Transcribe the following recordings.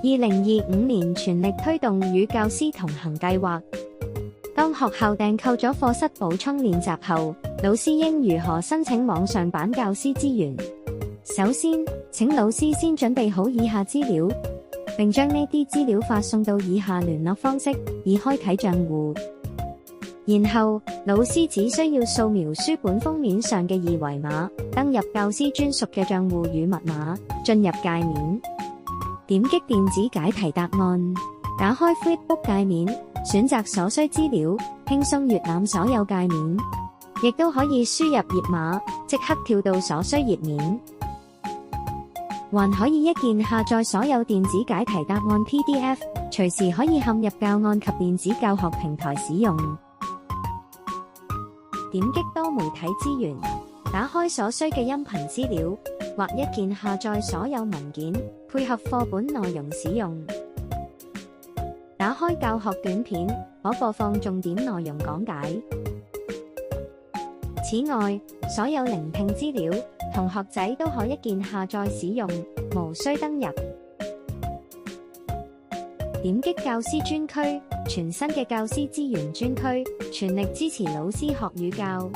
2025年全力推動與教師同行計劃。當學校訂購咗課室補充練習後，老師應如何申請網上版教師資源？首先，請老師先準備好以下資料，並將呢啲資料發送到以下聯絡方式，以開啟賬戶。然後，老師只需要掃描書本封面上嘅二維碼，登入教師專屬嘅賬戶與密碼，進入界面，點擊電子解題答案，打開 Flipbook 界面，選擇所需資料，輕鬆閱覽所有界面，亦都可以輸入頁碼，即刻跳到所需頁面。還可以一鍵下載所有電子解題答案 PDF， 隨時可以嵌入教案及電子教學平台使用。點擊多媒體資源，打開所需嘅音頻資料，或一鍵下載所有文件，配合課本內容使用。打開教學短片，可播放重點內容講解。此外，所有聆聽資料，同學仔都可一鍵下載使用，無需登入。點擊教師專區，全新嘅教師資源專區，全力支持老師學與教。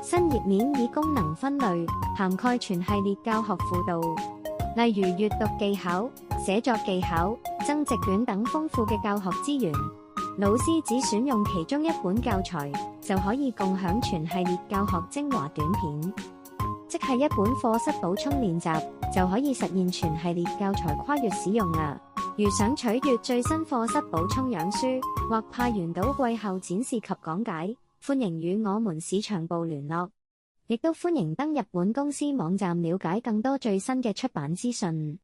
新頁面以功能分類，涵蓋全系列教學輔導，例如閱讀技巧、寫作技巧、增值卷等豐富嘅教學資源。老師只選用其中一本教材，就可以共享全系列教學精華短片，即係一本課室補充練習，就可以實現全系列教材跨越使用啦。如想取閱最新課室補充樣書，或派員到季後展示及講解，歡迎與我們市場部聯絡，亦都歡迎登入本公司網站了解更多最新嘅出版資訊。